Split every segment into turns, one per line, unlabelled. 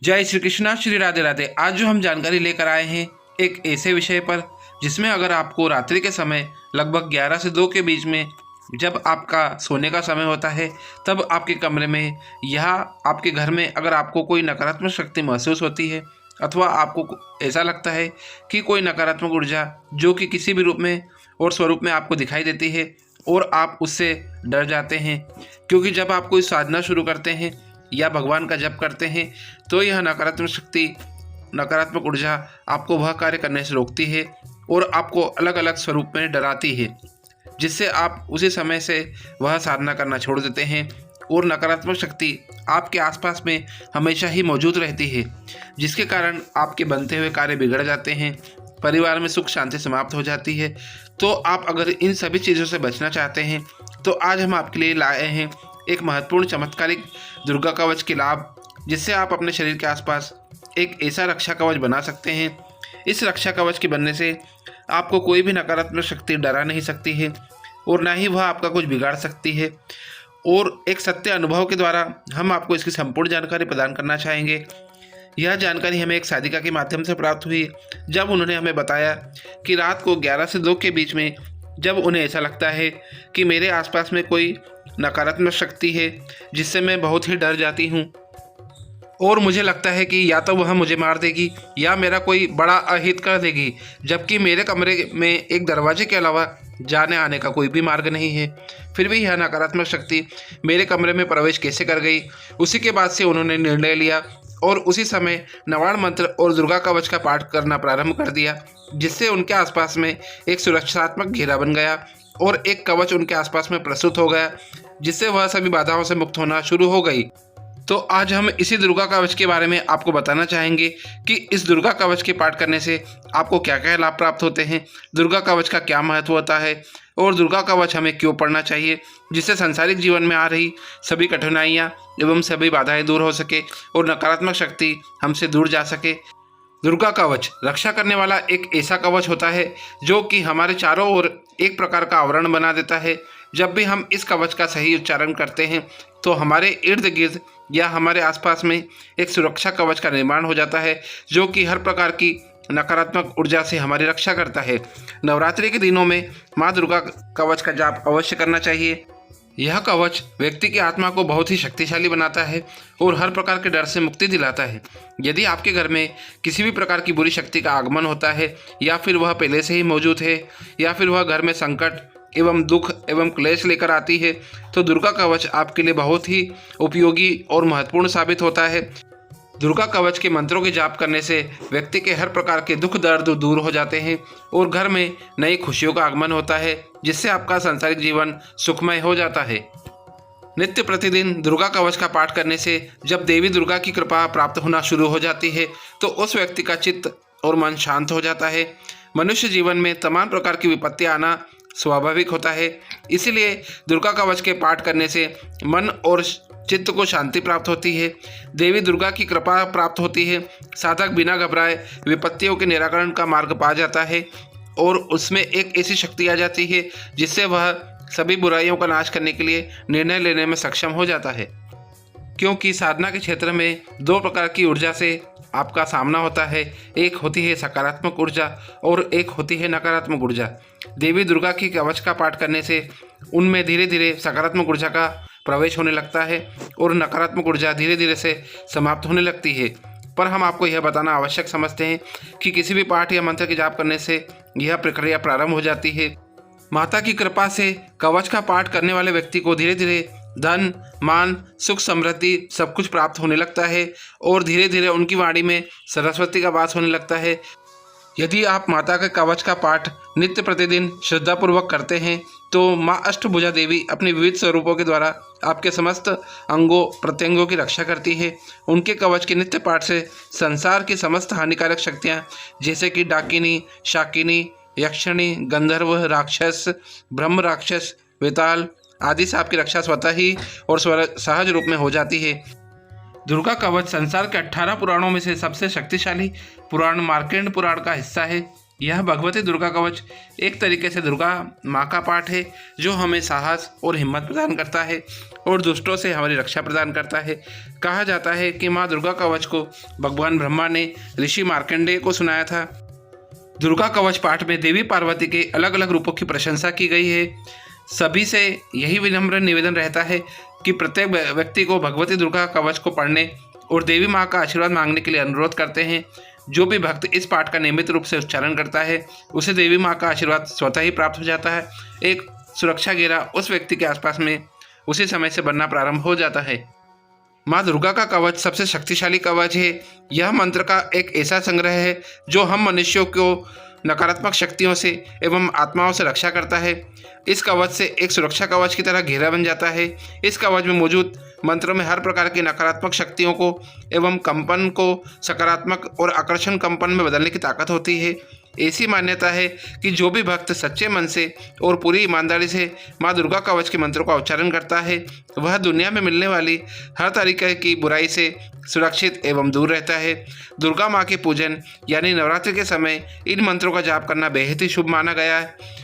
जय श्री कृष्णा, श्री राधे राधे। आज जो हम जानकारी लेकर आए हैं एक ऐसे विषय पर जिसमें अगर आपको रात्रि के समय लगभग 11 से 2 के बीच में जब आपका सोने का समय होता है तब आपके कमरे में या आपके घर में अगर आपको कोई नकारात्मक शक्ति महसूस होती है अथवा आपको ऐसा लगता है कि कोई नकारात्मक ऊर्जा जो कि किसी भी रूप में और स्वरूप में आपको दिखाई देती है और आप उससे डर जाते हैं, क्योंकि जब आप कोई साधना शुरू करते हैं या भगवान का जप करते हैं तो यह नकारात्मक शक्ति, नकारात्मक ऊर्जा आपको वह कार्य करने से रोकती है और आपको अलग अलग स्वरूप में डराती है, जिससे आप उसी समय से वह साधना करना छोड़ देते हैं और नकारात्मक शक्ति आपके आसपास में हमेशा ही मौजूद रहती है, जिसके कारण आपके बनते हुए कार्य बिगड़ जाते हैं, परिवार में सुख शांति समाप्त हो जाती है। तो आप अगर इन सभी चीज़ों से बचना चाहते हैं तो आज हम आपके लिए लाए हैं एक महत्वपूर्ण चमत्कारिक दुर्गा कवच के लाभ, जिससे आप अपने शरीर के आसपास एक ऐसा रक्षा कवच बना सकते हैं। इस रक्षा कवच के बनने से आपको कोई भी नकारात्मक शक्ति डरा नहीं सकती है और ना ही वह आपका कुछ बिगाड़ सकती है। और एक सत्य अनुभव के द्वारा हम आपको इसकी संपूर्ण जानकारी प्रदान करना चाहेंगे। यह जानकारी हमें एक साधिका के माध्यम से प्राप्त हुई, जब उन्होंने हमें बताया कि रात को 11 से 2 के बीच में जब उन्हें ऐसा लगता है कि मेरे आसपास में कोई नकारात्मक शक्ति है जिससे मैं बहुत ही डर जाती हूँ और मुझे लगता है कि या तो वह मुझे मार देगी या मेरा कोई बड़ा अहित कर देगी, जबकि मेरे कमरे में एक दरवाजे के अलावा जाने आने का कोई भी मार्ग नहीं है। फिर भी यह नकारात्मक शक्ति मेरे कमरे में प्रवेश कैसे कर गई। उसी के बाद से उन्होंने निर्णय लिया और उसी समय नवाण मंत्र और दुर्गा कवच का पाठ करना प्रारंभ कर दिया, जिससे उनके आसपास में एक सुरक्षात्मक घेरा बन गया और एक कवच उनके आसपास में प्रस्तुत हो गया, जिससे वह सभी बाधाओं से मुक्त होना शुरू हो गई। तो आज हम इसी दुर्गा कवच के बारे में आपको बताना चाहेंगे कि इस दुर्गा कवच के पाठ करने से आपको क्या क्या लाभ प्राप्त होते हैं, दुर्गा कवच का क्या महत्व होता है और दुर्गा कवच हमें क्यों पढ़ना चाहिए, जिससे सांसारिक जीवन में आ रही सभी कठिनाइयाँ एवं सभी बाधाएं दूर हो सके और नकारात्मक शक्ति हमसे दूर जा सके। दुर्गा कवच रक्षा करने वाला एक ऐसा कवच होता है जो कि हमारे चारों ओर एक प्रकार का आवरण बना देता है। जब भी हम इस कवच का सही उच्चारण करते हैं तो हमारे इर्द गिर्द या हमारे आसपास में एक सुरक्षा कवच का निर्माण हो जाता है, जो कि हर प्रकार की नकारात्मक ऊर्जा से हमारी रक्षा करता है। नवरात्रि के दिनों में माँ दुर्गा कवच का जाप अवश्य करना चाहिए। यह कवच व्यक्ति की आत्मा को बहुत ही शक्तिशाली बनाता है और हर प्रकार के डर से मुक्ति दिलाता है। यदि आपके घर में किसी भी प्रकार की बुरी शक्ति का आगमन होता है या फिर वह पहले से ही मौजूद है या फिर वह घर में संकट एवं दुख एवं क्लेश लेकर आती है, तो दुर्गा कवच आपके लिए बहुत ही उपयोगी और महत्वपूर्ण साबित होता है। दुर्गा कवच के मंत्रों के जाप करने से व्यक्ति के हर प्रकार के दुख दर्द दूर हो जाते हैं और घर में नई खुशियों का आगमन होता है, जिससे आपका सांसारिक जीवन सुखमय हो जाता है। नित्य प्रतिदिन दुर्गा कवच का पाठ करने से जब देवी दुर्गा की कृपा प्राप्त होना शुरू हो जाती है तो उस व्यक्ति का चित्त और मन शांत हो जाता है। मनुष्य जीवन में तमाम प्रकार की विपत्तियां आना स्वाभाविक होता है, इसीलिए दुर्गा कवच के पाठ करने से मन और चित्त को शांति प्राप्त होती है, देवी दुर्गा की कृपा प्राप्त होती है। साधक बिना घबराए विपत्तियों के निराकरण का मार्ग पा जाता है और उसमें एक ऐसी शक्ति आ जाती है जिससे वह सभी बुराइयों का नाश करने के लिए निर्णय लेने में सक्षम हो जाता है। क्योंकि साधना के क्षेत्र में 2 प्रकार की ऊर्जा से आपका सामना होता है, एक होती है सकारात्मक ऊर्जा और एक होती है नकारात्मक ऊर्जा। देवी दुर्गा की कवच का पाठ करने से उनमें धीरे धीरे सकारात्मक ऊर्जा का प्रवेश होने लगता है और नकारात्मक ऊर्जा धीरे धीरे से समाप्त होने लगती है। पर हम आपको यह बताना आवश्यक समझते हैं कि किसी भी पाठ या मंत्र के जाप करने से यह प्रक्रिया प्रारंभ हो जाती है। माता की कृपा से कवच का पाठ करने वाले व्यक्ति को धीरे धीरे धन, मान, सुख, समृद्धि सब कुछ प्राप्त होने लगता है और धीरे धीरे उनकी वाणी में सरस्वती का वास होने लगता है। यदि आप माता के कवच का पाठ नित्य प्रतिदिन श्रद्धापूर्वक करते हैं तो माँ अष्टभुजा देवी अपने विविध स्वरूपों के द्वारा आपके समस्त अंगों प्रत्यंगों की रक्षा करती है। उनके कवच के नित्य पाठ से संसार की समस्त हानिकारक शक्तियाँ जैसे कि डाकिनी, शाकिनी, यक्षिणी, गंधर्व, राक्षस, ब्रह्म राक्षस, वेताल आदि से आपकी रक्षा स्वतः ही और सहज रूप में हो जाती है। दुर्गा कवच संसार के 18 पुराणों में से सबसे शक्तिशाली पुराण मार्कंड पुराण का हिस्सा है। यह भगवती दुर्गा कवच एक तरीके से दुर्गा माँ का पाठ है जो हमें साहस और हिम्मत प्रदान करता है और दुष्टों से हमारी रक्षा प्रदान करता है। कहा जाता है कि माँ दुर्गा कवच को भगवान ब्रह्मा ने ऋषि मार्कंडेय को सुनाया था। दुर्गा कवच पाठ में देवी पार्वती के अलग अलग रूपों की प्रशंसा की गई है। सभी से यही विनम्र निवेदन रहता है कि प्रत्येक व्यक्ति को भगवती दुर्गा कवच को पढ़ने और देवी माँ का आशीर्वाद मांगने के लिए अनुरोध करते हैं। जो भी भक्त इस पाठ का नियमित रूप से उच्चारण करता है उसे देवी माँ का आशीर्वाद स्वतः ही प्राप्त हो जाता है। एक सुरक्षा घेरा उस व्यक्ति के आसपास में उसी समय से बनना प्रारंभ हो जाता है। माँ दुर्गा का कवच सबसे शक्तिशाली कवच है। यह मंत्र का एक ऐसा संग्रह है जो हम मनुष्यों को नकारात्मक शक्तियों से एवं आत्माओं से रक्षा करता है। इस कवच से एक सुरक्षा कवच की तरह घेरा बन जाता है। इस कवच में मौजूद मंत्रों में हर प्रकार की नकारात्मक शक्तियों को एवं कंपन को सकारात्मक और आकर्षण कंपन में बदलने की ताकत होती है। ऐसी मान्यता है कि जो भी भक्त सच्चे मन से और पूरी ईमानदारी से माँ दुर्गा कवच के मंत्रों का उच्चारण करता है वह दुनिया में मिलने वाली हर तरीके की बुराई से सुरक्षित एवं दूर रहता है। दुर्गा माँ के पूजन यानी नवरात्रि के समय इन मंत्रों का जाप करना बेहद ही शुभ माना गया है।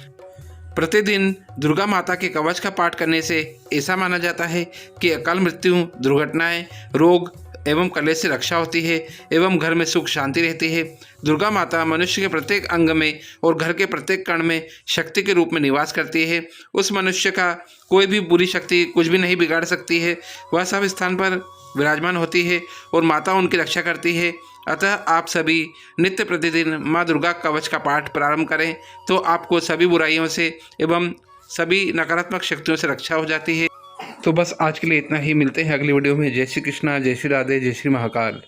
प्रतिदिन दुर्गा माता के कवच का पाठ करने से ऐसा माना जाता है कि अकाल मृत्यु, दुर्घटनाएं, रोग एवं कलेश से रक्षा होती है एवं घर में सुख शांति रहती है। दुर्गा माता मनुष्य के प्रत्येक अंग में और घर के प्रत्येक कण में शक्ति के रूप में निवास करती है। उस मनुष्य का कोई भी बुरी शक्ति कुछ भी नहीं बिगाड़ सकती है। वह सब स्थान पर विराजमान होती है और माता उनकी रक्षा करती है। अतः आप सभी नित्य प्रतिदिन माँ दुर्गा कवच का पाठ प्रारंभ करें तो आपको सभी बुराइयों से एवं सभी नकारात्मक शक्तियों से रक्षा हो जाती है। तो बस आज के लिए इतना ही। मिलते हैं अगली वीडियो में। जय श्री कृष्णा, जय श्री राधे, जय श्री महाकाल।